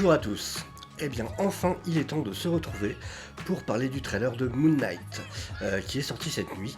Bonjour à tous. Eh bien, enfin, il est temps de se retrouver pour parler du trailer de Moon Knight, qui est sorti cette nuit,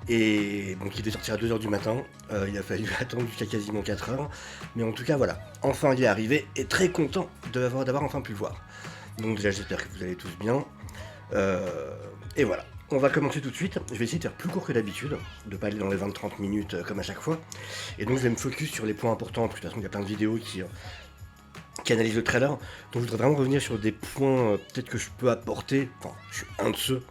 et bon, qui devait sortir à 2 heures du matin. Il a fallu attendre jusqu'à quasiment 4 heures, mais en tout cas, voilà, enfin il est arrivé, et très content d'avoir enfin pu le voir. Donc déjà, j'espère que vous allez tous bien. Et voilà, on va commencer tout de suite. Je vais essayer de faire plus court que d'habitude, de pas aller dans les 20-30 minutes comme à chaque fois. Et donc je vais me focus sur les points importants, parce que de toute façon il y a plein de vidéos qui analyse le trailer. Donc je voudrais vraiment revenir sur des points peut-être que je peux apporter, enfin je suis un de ceux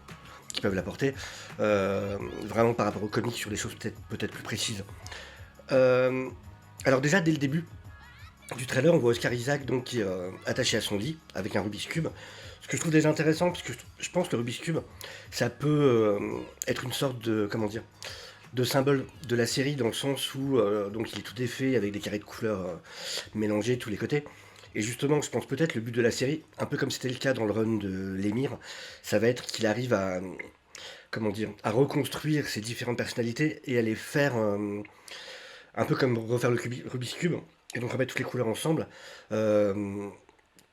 qui peuvent l'apporter, vraiment par rapport aux comics sur des choses peut-être plus précises. Euh, alors déjà dès le début du trailer on voit Oscar Isaac donc qui est attaché à son lit avec un Rubik's Cube. Ce que je trouve déjà intéressant parce que je pense que le Rubik's Cube ça peut être une sorte de, comment dire, de symbole de la série dans le sens où donc il est tout défait avec des carrés de couleurs mélangés de tous les côtés. Et justement, je pense peut-être le but de la série, un peu comme c'était le cas dans le run de l'émir, ça va être qu'il arrive à, comment dire, à reconstruire ses différentes personnalités et à les faire un peu comme refaire le Rubik's Cube, et donc remettre toutes les couleurs ensemble, euh,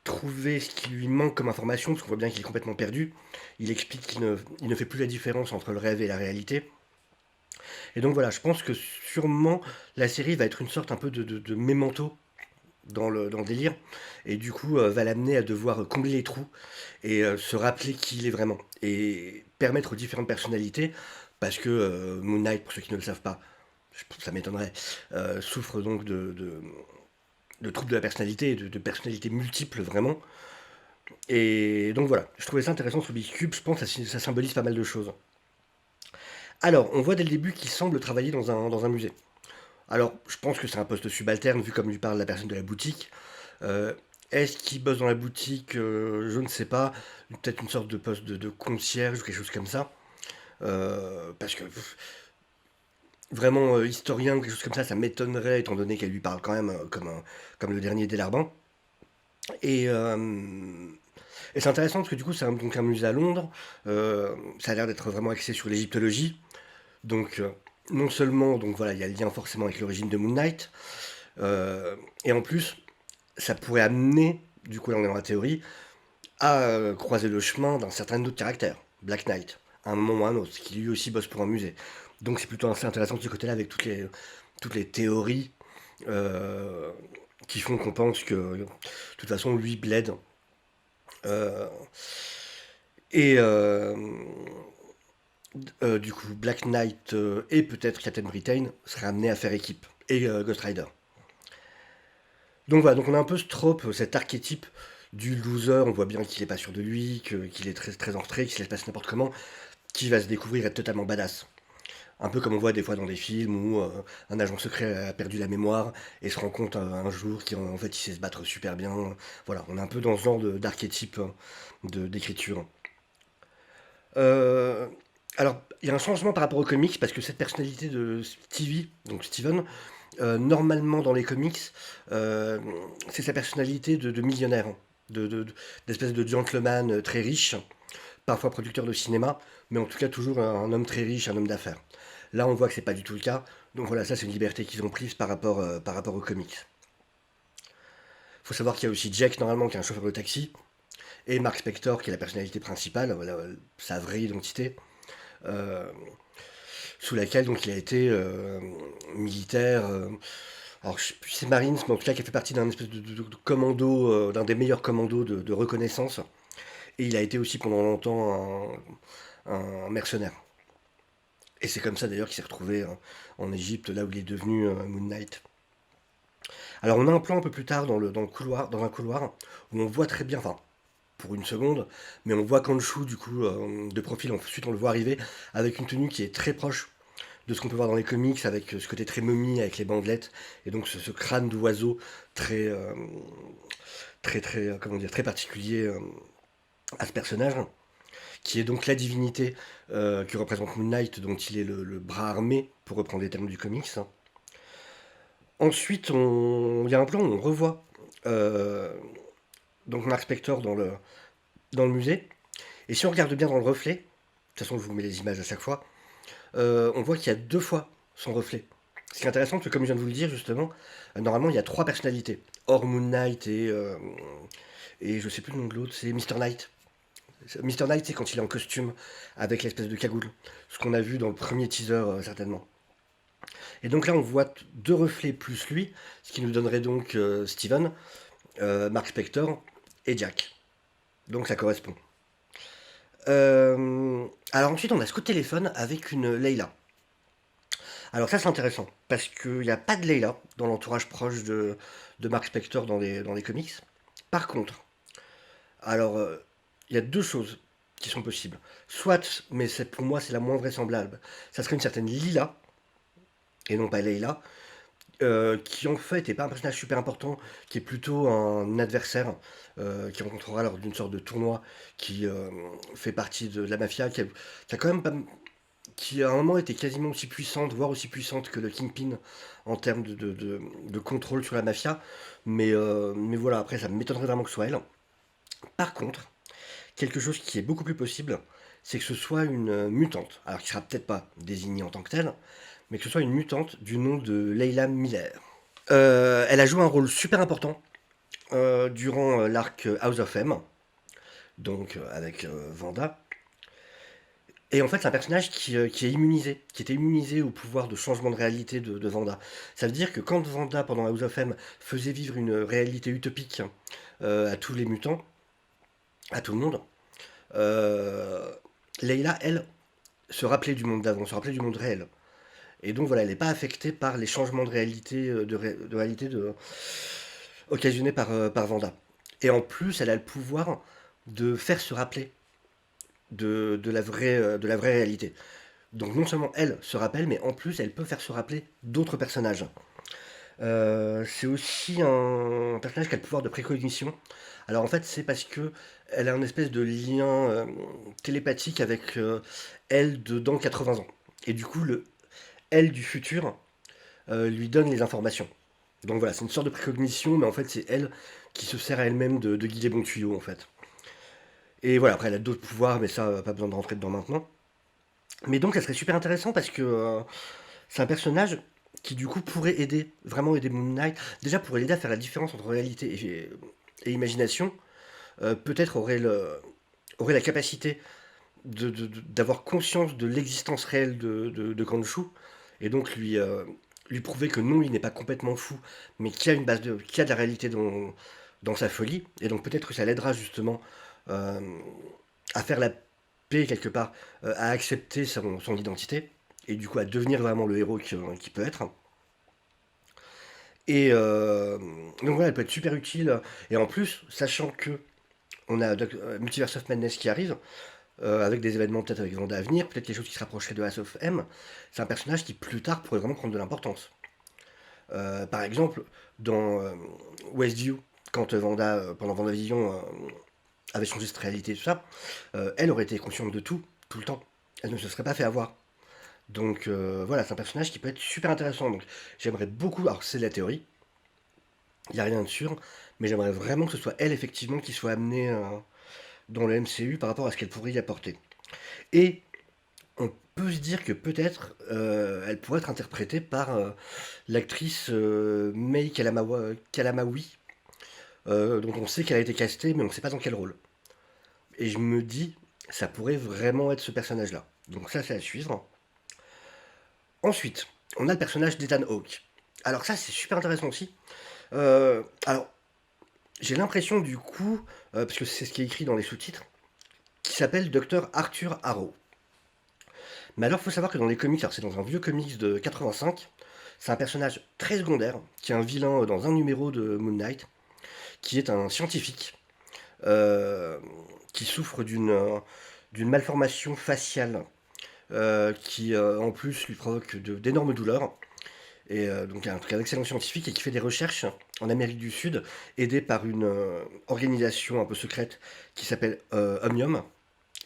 trouver ce qui lui manque comme information, parce qu'on voit bien qu'il est complètement perdu. Il explique qu'il ne fait plus la différence entre le rêve et la réalité. Et donc voilà, je pense que sûrement la série va être une sorte un peu de mémento dans le délire, et du coup va l'amener à devoir combler les trous et se rappeler qui il est vraiment, et permettre aux différentes personnalités, parce que Moon Knight, pour ceux qui ne le savent pas, ça m'étonnerait, souffre donc de troubles de la personnalité, de personnalités multiples vraiment, et donc voilà, je trouvais ça intéressant sur Big Cube, je pense que ça symbolise pas mal de choses. Alors, on voit dès le début qu'il semble travailler dans un musée. Alors, je pense que c'est un poste subalterne, vu comme lui parle la personne de la boutique. Euh, Est-ce qu'il bosse dans la boutique? Je ne sais pas. Peut-être une sorte de poste de concierge ou quelque chose comme ça. Parce que vraiment, historien ou quelque chose comme ça m'étonnerait, étant donné qu'elle lui parle quand même comme le dernier des Larbins. Et, et c'est intéressant parce que du coup, c'est donc un musée à Londres. Ça a l'air d'être vraiment axé sur l'égyptologie. Donc, non seulement, donc voilà, il y a le lien forcément avec l'origine de Moon Knight, et en plus, ça pourrait amener, du coup là on est dans la théorie, à croiser le chemin d'un certain autre caractère, Black Knight, à un moment ou à un autre, qui lui aussi bosse pour un musée. Donc c'est plutôt assez intéressant de ce côté-là avec toutes les théories euh, qui font qu'on pense que de toute façon lui Bled euh, et du coup Black Knight et peut-être Captain Britain seraient amenés à faire équipe, et Ghost Rider. Donc voilà, donc on a un peu ce trope, cet archétype du loser, on voit bien qu'il est pas sûr de lui, qu'il est très, très en retrait, qu'il se laisse passer n'importe comment, qui va se découvrir être totalement badass. Un peu comme on voit des fois dans des films où un agent secret a perdu la mémoire et se rend compte un jour qu'en fait il sait se battre super bien. Voilà, on est un peu dans ce genre d'archétype d'écriture. Euh, alors, il y a un changement par rapport aux comics parce que cette personnalité de Stevie, donc Steven, normalement dans les comics, euh, c'est sa personnalité de millionnaire, d'espèce de gentleman très riche, parfois producteur de cinéma, mais en tout cas toujours un homme très riche, un homme d'affaires. Là, on voit que c'est pas du tout le cas. Donc voilà, ça c'est une liberté qu'ils ont prise par rapport aux comics. Il faut savoir qu'il y a aussi Jack, normalement, qui est un chauffeur de taxi, et Mark Spector, qui est la personnalité principale, voilà, sa vraie identité, euh, sous laquelle donc il a été militaire. Alors, je sais plus si c'est Marines, mais en tout cas, qui a fait partie d'un espèce de commando, d'un des meilleurs commandos de reconnaissance. Et il a été aussi pendant longtemps un mercenaire. Et c'est comme ça d'ailleurs qu'il s'est retrouvé en Égypte, là où il est devenu Moon Knight. Alors on a un plan un peu plus tard dans le couloir, dans un couloir, où on voit très bien, enfin pour une seconde, mais on voit Khonshu du coup de profil, ensuite on le voit arriver avec une tenue qui est très proche de ce qu'on peut voir dans les comics, avec ce côté très momie, avec les bandelettes, et donc ce crâne d'oiseau très, très, comment dire, très particulier à ce personnage, qui est donc la divinité que représente Moon Knight, dont il est le bras armé, pour reprendre les termes du comics. Ensuite, il y a un plan où on revoit euh, donc Mark Spector dans le musée, et si on regarde bien dans le reflet, de toute façon je vous mets les images à chaque fois, on voit qu'il y a deux fois son reflet. Ce qui est intéressant, c'est que comme je viens de vous le dire justement, normalement il y a trois personnalités. Or Moon Knight et je sais plus le nom de l'autre, c'est Mr. Knight. Mr. Knight, c'est quand il est en costume avec l'espèce de cagoule. Ce qu'on a vu dans le premier teaser certainement. Et donc là on voit deux reflets plus lui, ce qui nous donnerait donc Steven, Mark Spector et Jack. Donc ça correspond. Alors ensuite on a ce coup de téléphone avec une Leila. Alors ça c'est intéressant, parce qu'il n'y a pas de Leila dans l'entourage proche de Mark Spector dans les comics. Par contre, alors il y a deux choses qui sont possibles. Soit, mais pour moi c'est la moins vraisemblable, ça serait une certaine Lila, et non pas Leila, qui en fait n'est pas un personnage super important, qui est plutôt un adversaire qui rencontrera lors d'une sorte de tournoi qui fait partie de la mafia, qui a quand même pas, qui à un moment était quasiment aussi puissante, voire aussi puissante que le Kingpin en termes de contrôle sur la mafia. Mais voilà, après, ça m'étonnerait vraiment que ce soit elle. Par contre, quelque chose qui est beaucoup plus possible, c'est que ce soit une mutante. Alors, qui sera peut-être pas désignée en tant que telle, mais que ce soit une mutante du nom de Leila Miller. Elle a joué un rôle super important durant l'arc House of M, donc avec Vanda. Et en fait, c'est un personnage qui est immunisé, qui était immunisé au pouvoir de changement de réalité de Vanda. Ça veut dire que quand Vanda, pendant House of M, faisait vivre une réalité utopique à tous les mutants, à tout le monde, euh, Leila, elle, se rappelait du monde d'avant, se rappelait du monde réel. Et donc voilà, elle n'est pas affectée par les changements de réalité, de réalité occasionnés par Vanda. Et en plus, elle a le pouvoir de faire se rappeler de la vraie réalité. Donc non seulement elle se rappelle, mais en plus elle peut faire se rappeler d'autres personnages. C'est aussi un personnage qui a le pouvoir de précognition. Alors en fait c'est parce que elle a un espèce de lien télépathique avec elle de dans 80 ans. Et du coup le elle du futur lui donne les informations. Donc voilà, c'est une sorte de précognition, mais en fait c'est elle qui se sert à elle-même de guider bon tuyau en fait. Et voilà, après elle a d'autres pouvoirs, mais ça, pas besoin de rentrer dedans maintenant. Mais donc ça serait super intéressant parce que c'est un personnage qui du coup pourrait aider, vraiment aider Moon Knight. Déjà pourrait l'aider à faire la différence entre réalité et imagination. Peut-être aurait la capacité d'avoir conscience de l'existence réelle de Khonshu. Et donc lui prouver que non, il n'est pas complètement fou, mais qu'il y a une base qu'il y a de la réalité dans sa folie. Et donc peut-être que ça l'aidera justement euh, à faire la paix quelque part, à accepter son identité, et du coup à devenir vraiment le héros qui peut être. Et donc voilà, elle peut être super utile. Et en plus, sachant que on a Multiverse of Madness qui arrive, avec des événements peut-être avec Vanda à venir, peut-être quelque chose qui se rapprocherait de House of M, c'est un personnage qui plus tard pourrait vraiment prendre de l'importance. Par exemple, dans Westview, quand Vanda, pendant Vendavision, avait changé cette réalité et tout ça, elle aurait été consciente de tout, tout le temps. Elle ne se serait pas fait avoir. Donc voilà, c'est un personnage qui peut être super intéressant. Donc j'aimerais beaucoup, alors c'est de la théorie, il n'y a rien de sûr, mais j'aimerais vraiment que ce soit elle effectivement qui soit amenée dans le MCU par rapport à ce qu'elle pourrait y apporter. Et on peut se dire que peut-être elle pourrait être interprétée par l'actrice Mei Kalamawi, dont on sait qu'elle a été castée, mais on ne sait pas dans quel rôle. Et je me dis, ça pourrait vraiment être ce personnage-là. Donc ça, c'est à suivre. Ensuite, on a le personnage d'Ethan Hawke. Alors ça, c'est super intéressant aussi. Alors, j'ai l'impression du coup, parce que c'est ce qui est écrit dans les sous-titres, qui s'appelle Dr Arthur Harrow. Mais alors, il faut savoir que dans les comics, alors c'est dans un vieux comics de 85, c'est un personnage très secondaire, qui est un vilain dans un numéro de Moon Knight, qui est un scientifique, euh, qui souffre d'une malformation faciale, qui en plus lui provoque d'énormes douleurs. Et donc un truc un excellent scientifique et qui fait des recherches en Amérique du Sud, aidé par une organisation un peu secrète qui s'appelle Omnium.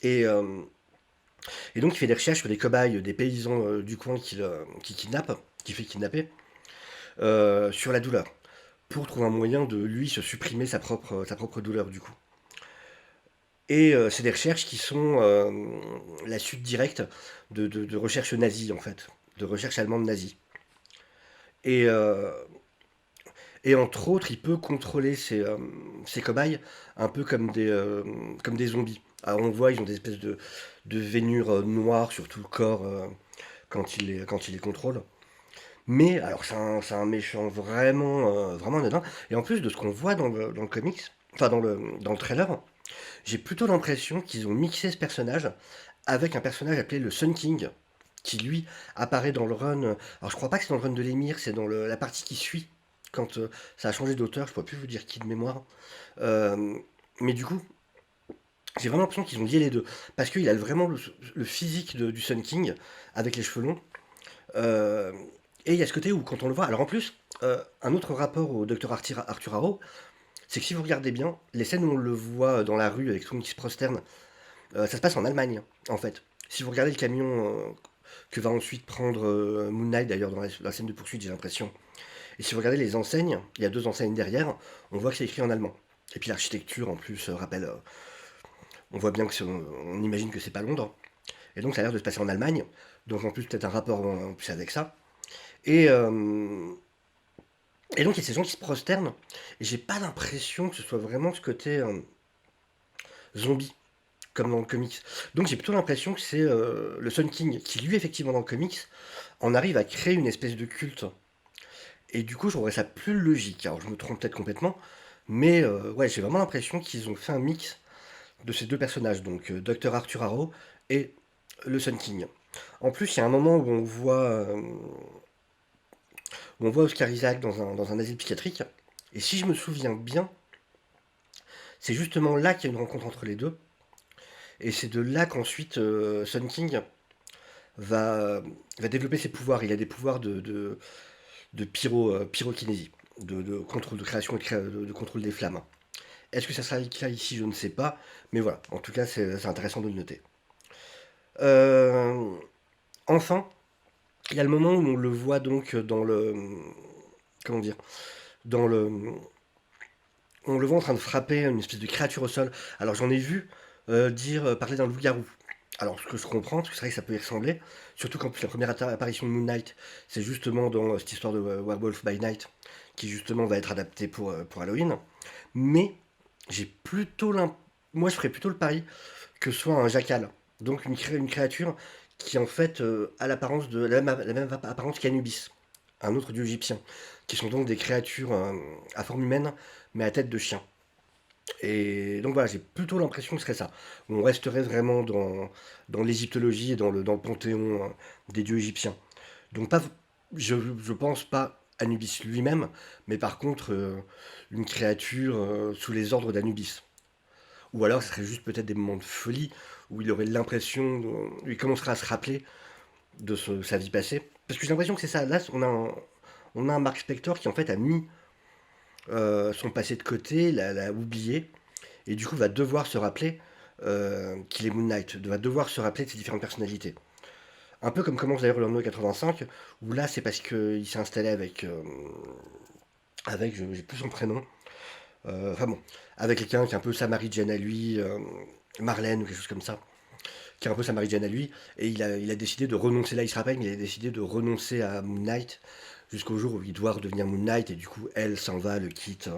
Et, euh, et donc il fait des recherches sur des cobayes, des paysans du coin qui kidnappe, qui fait kidnapper, sur la douleur, pour trouver un moyen de lui se supprimer sa propre douleur du coup. Et c'est des recherches qui sont la suite directe de recherches nazies en fait, de recherches allemandes nazies. Et, et entre autres, il peut contrôler ses cobayes un peu comme des zombies. Alors on voit, ils ont des espèces de vénures noires sur tout le corps quand il les contrôle. Mais alors c'est un méchant vraiment anodin. Et en plus de ce qu'on voit dans le comics, enfin dans le trailer, j'ai plutôt l'impression qu'ils ont mixé ce personnage avec un personnage appelé le Sun King, qui lui apparaît dans le run. Alors je crois pas que c'est dans le run de l'émir, c'est dans la partie qui suit. Quand ça a changé d'auteur, je pourrais plus vous dire qui de mémoire. Euh, mais du coup, j'ai vraiment l'impression qu'ils ont lié les deux. Parce qu'il a vraiment le physique du Sun King, avec les cheveux longs. Euh, et il y a ce côté où quand on le voit. Alors en plus, un autre rapport au docteur Arthur Harrow, c'est que si vous regardez bien, les scènes où on le voit dans la rue avec tout le monde qui se prosterne, ça se passe en Allemagne, en fait. Si vous regardez le camion que va ensuite prendre Moon Knight, d'ailleurs, dans la scène de poursuite, j'ai l'impression. Et si vous regardez les enseignes, il y a deux enseignes derrière, on voit que c'est écrit en allemand. Et puis l'architecture, en plus, rappelle. On voit bien on imagine que c'est pas Londres. Et donc ça a l'air de se passer en Allemagne. Donc en plus, peut-être un rapport en plus avec ça. Et, et donc il y a ces gens qui se prosternent. Et j'ai pas l'impression que ce soit vraiment ce côté zombie, comme dans le comics. Donc j'ai plutôt l'impression que c'est le Sun King qui, lui, effectivement, dans le comics, en arrive à créer une espèce de culte. Et du coup, je trouverais ça plus logique. Alors je me trompe peut-être complètement, mais ouais, j'ai vraiment l'impression qu'ils ont fait un mix de ces deux personnages, donc Dr Arthur Harrow et le Sun King. En plus, il y a un moment où on voit Oscar Isaac dans un asile psychiatrique, et si je me souviens bien, c'est justement là qu'il y a une rencontre entre les deux, et c'est de là qu'ensuite Sun King va développer ses pouvoirs. Il a des pouvoirs de pyrokinésie, de contrôle de création et de contrôle des flammes. Est-ce que ça sera le cas ici? Je ne sais pas, mais voilà, en tout cas c'est intéressant de le noter. Euh, enfin, il y a le moment où on le voit donc dans le... Comment dire? Dans le... On le voit en train de frapper une espèce de créature au sol. Alors j'en ai vu parler d'un loup-garou. Alors ce que je comprends, parce que c'est vrai que ça peut y ressembler, surtout qu'en plus la première apparition de Moon Knight, c'est justement dans cette histoire de Werewolf by Night, qui justement va être adaptée pour Halloween. Mais j'ai plutôt moi je ferais plutôt le pari que ce soit un jackal. Donc une créature qui en fait a l'apparence de la même apparence qu'Anubis, un autre dieu égyptien, qui sont donc des créatures à forme humaine mais à tête de chien. Et donc voilà, j'ai plutôt l'impression que ce serait ça. On resterait vraiment dans l'égyptologie et dans le panthéon des dieux égyptiens. Donc pas, je pense pas Anubis lui-même, mais par contre une créature sous les ordres d'Anubis. Ou alors ce serait juste peut-être des moments de folie où il aurait l'impression, il commencerait à se rappeler de sa vie passée. Parce que j'ai l'impression que c'est ça. Là, on a un Mark Spector qui en fait a mis son passé de côté, l'a oublié, et du coup va devoir se rappeler qu'il est Moon Knight, va devoir se rappeler de ses différentes personnalités. Un peu comme commence d'ailleurs le Lando 85, où là c'est parce qu'il s'est installé avec, j'ai plus son prénom, enfin bon, avec quelqu'un qui est un peu sa Mary Jane à lui, Marlène ou quelque chose comme ça, qui est un peu sa Mary Jane à lui, et il a décidé de renoncer, là il se rappelle, mais il a décidé de renoncer à Moon Knight jusqu'au jour où il doit redevenir Moon Knight, et du coup elle s'en va, le quitte.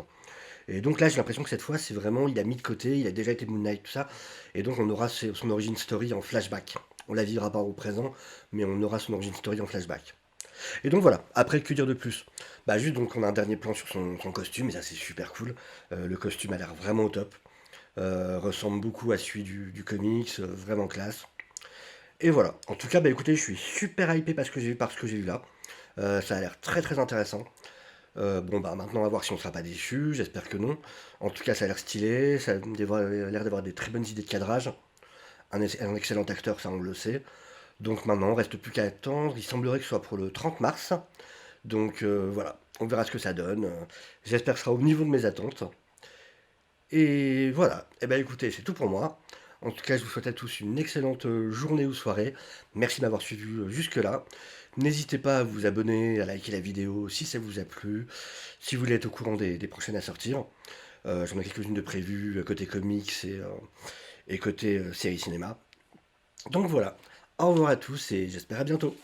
Et donc là j'ai l'impression que cette fois c'est vraiment, il a mis de côté, il a déjà été Moon Knight, tout ça, et donc on aura son origin story en flashback. On la vivra pas au présent, mais on aura son origin story en flashback. Et donc voilà, après que dire de plus? Bah juste donc on a un dernier plan sur son costume, et ça c'est super cool. Le costume a l'air vraiment au top. Ressemble beaucoup à celui du comics, vraiment classe. Et voilà. En tout cas, bah écoutez, je suis super hypé par ce que j'ai vu là. Ça a l'air très très intéressant. Bon bah maintenant on va voir si on sera pas déçu, j'espère que non. En tout cas ça a l'air stylé, ça a l'air d'avoir des très bonnes idées de cadrage. Un excellent acteur, ça on le sait. Donc maintenant on reste plus qu'à attendre, il semblerait que ce soit pour le 30 mars. Donc voilà, on verra ce que ça donne. J'espère que ce sera au niveau de mes attentes. Et voilà, et ben écoutez, c'est tout pour moi. En tout cas, je vous souhaite à tous une excellente journée ou soirée. Merci de m'avoir suivi jusque-là. N'hésitez pas à vous abonner, à liker la vidéo si ça vous a plu, si vous voulez être au courant des prochaines à sortir. J'en ai quelques-unes de prévues côté comics et côté série cinéma. Donc voilà, au revoir à tous et j'espère à bientôt.